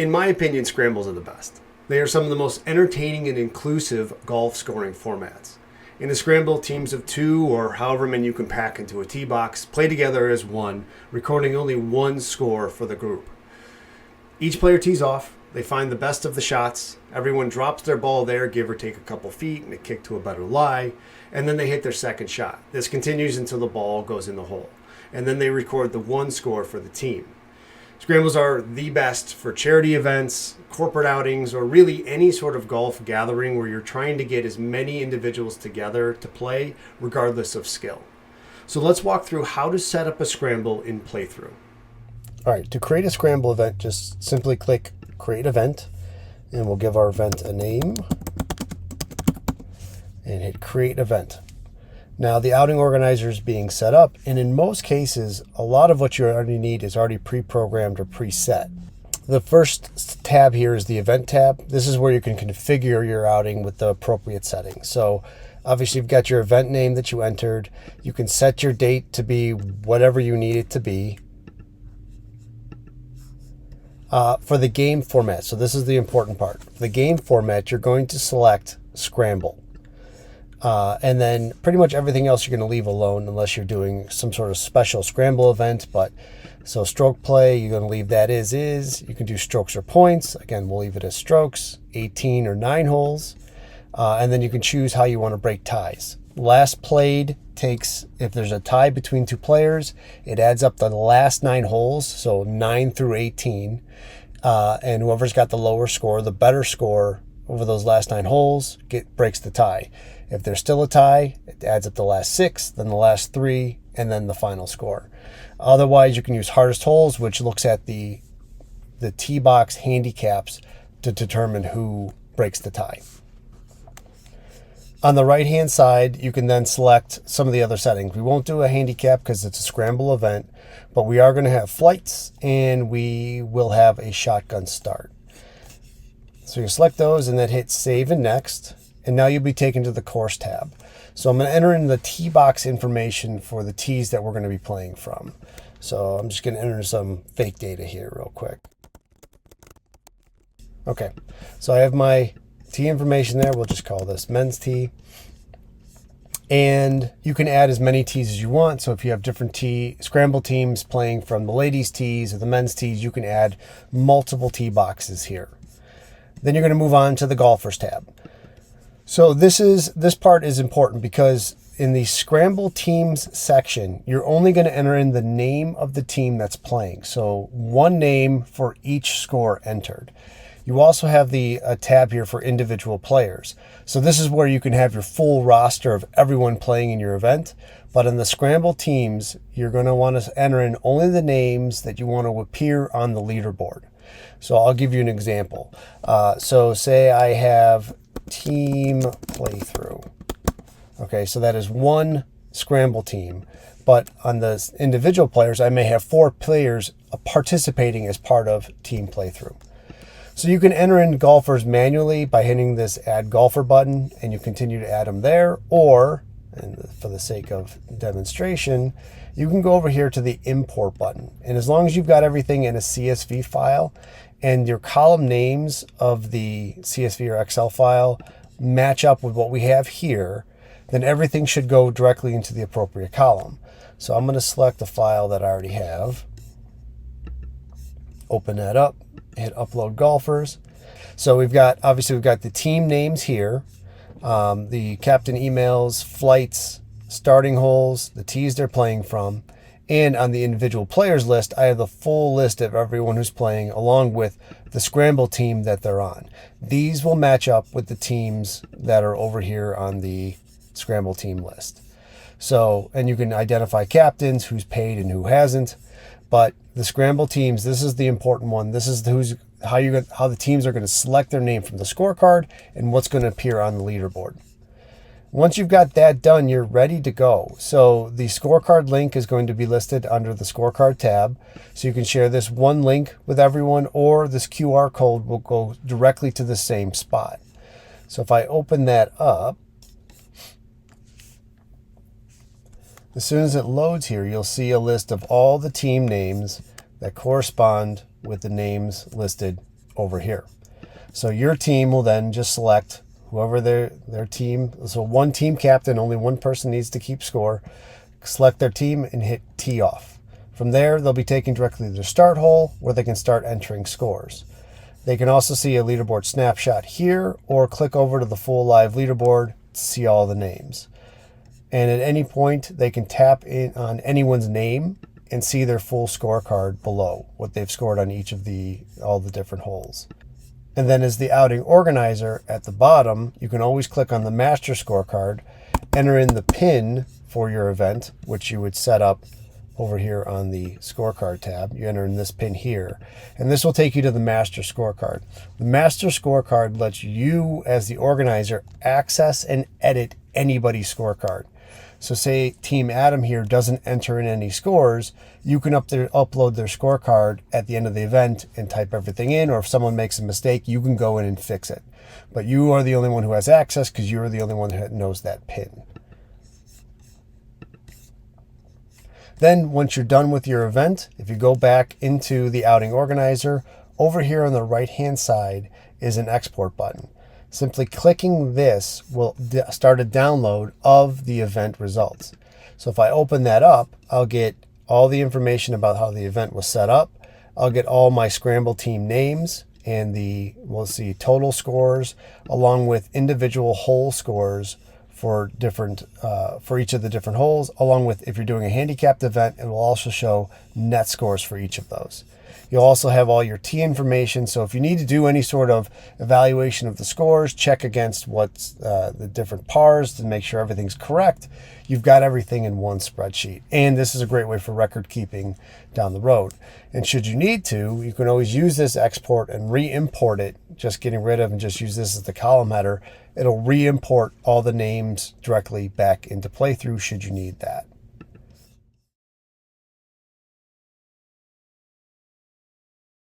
In my opinion, scrambles are the best. They are some of the most entertaining and inclusive golf scoring formats. In a scramble, teams of 2 or however many you can pack into a tee box play together as one, recording only one score for the group. Each player tees off, they find the best of the shots, everyone drops their ball there, give or take a couple feet, and a kick to a better lie, and then they hit their second shot. This continues until the ball goes in the hole, and then they record the one score for the team. Scrambles are the best for charity events, corporate outings, or really any sort of golf gathering where you're trying to get as many individuals together to play, regardless of skill. So let's walk through how to set up a scramble in Playthru. All right, to create a scramble event, just simply click Create Event, and we'll give our event a name, and hit Create Event. Now the outing organizer is being set up, and in most cases, a lot of what you already need is already pre-programmed or preset. The first tab here is the event tab. This is where you can configure your outing with the appropriate settings. So obviously you've got your event name that you entered. You can set your date to be whatever you need it to be. For the game format, so this is the important part. For the game format, you're going to select Scramble. And then pretty much everything else you're going to leave alone unless you're doing some sort of special scramble event. But so stroke play, you're going to leave that as is. You can do strokes or points. Again, we'll leave it as strokes, 18 or 9 holes. And then you can choose how you want to break ties. Last played takes, if there's a tie between 2 players, it adds up the last 9 holes, so 9 through 18. And whoever's got the lower score, the better score over those last 9 holes, breaks the tie. If there's still a tie, it adds up the last 6, then the last 3, and then the final score. Otherwise, you can use hardest holes, which looks at the tee box handicaps to determine who breaks the tie. On the right-hand side, you can then select some of the other settings. We won't do a handicap because it's a scramble event, but we are going to have flights, and we will have a shotgun start. So you select those and then hit Save and Next. And now you'll be taken to the course tab. So I'm going to enter in the tee box information for the tees that we're going to be playing from. So I'm just going to enter some fake data here real quick. Okay, so I have my tee information there. We'll just call this men's tee. And you can add as many tees as you want. So if you have different scramble teams playing from the ladies' tees or the men's tees, you can add multiple tee boxes here. Then you're going to move on to the golfers tab. So this part is important because in the Scramble Teams section, you're only going to enter in the name of the team that's playing. So one name for each score entered. You also have a tab here for individual players. So this is where you can have your full roster of everyone playing in your event. But in the Scramble Teams, you're going to want to enter in only the names that you want to appear on the leaderboard. So I'll give you an example. So say I have Team Playthru. Okay, so that is one scramble team. But on the individual players, I may have 4 players participating as part of Team Playthru. So you can enter in golfers manually by hitting this Add Golfer button, and you continue to add them there. Or, and for the sake of demonstration, you can go over here to the Import button. And as long as you've got everything in a CSV file, and your column names of the CSV or Excel file match up with what we have here, then everything should go directly into the appropriate column. So I'm going to select the file that I already have, open that up, hit Upload Golfers. So obviously we've got the team names here, the captain emails, flights, starting holes, the tees they're playing from. And on the individual players list, I have the full list of everyone who's playing along with the Scramble team that they're on. These will match up with the teams that are over here on the Scramble team list. So, and you can identify captains, who's paid and who hasn't. But the Scramble teams, this is the important one. This is how the teams are going to select their name from the scorecard and what's going to appear on the leaderboard. Once you've got that done, you're ready to go. So the scorecard link is going to be listed under the scorecard tab. So you can share this one link with everyone, or this QR code will go directly to the same spot. So if I open that up, as soon as it loads here, you'll see a list of all the team names that correspond with the names listed over here. So your team will then just select whoever their team. So one team captain, only one person needs to keep score. Select their team and hit tee off. From there, they'll be taken directly to their start hole where they can start entering scores. They can also see a leaderboard snapshot here or click over to the full live leaderboard to see all the names. And at any point, they can tap in on anyone's name and see their full scorecard below, what they've scored on each of all the different holes. And then as the outing organizer at the bottom, you can always click on the master scorecard, enter in the pin for your event, which you would set up over here on the scorecard tab. You enter in this pin here, and this will take you to the master scorecard. The master scorecard lets you, as the organizer, access and edit anybody's scorecard. So say Team Adam here doesn't enter in any scores, you can upload their scorecard at the end of the event and type everything in, or if someone makes a mistake, you can go in and fix it. But you are the only one who has access because you're the only one who knows that pin. Then once you're done with your event, if you go back into the outing organizer, over here on the right-hand side is an export button. Simply clicking this will start a download of the event results. So if I open that up, I'll get all the information about how the event was set up. I'll get all my Scramble team names and we'll see total scores along with individual hole scores for each of the different holes, along with, if you're doing a handicapped event, it will also show net scores for each of those. You'll also have all your tee information, so if you need to do any sort of evaluation of the scores, check against what's the different pars to make sure everything's correct, you've got everything in one spreadsheet. And this is a great way for record keeping down the road. And should you need to, you can always use this export and re-import it, just getting rid of and just use this as the column header. It'll re-import all the names directly back into Playthru should you need that.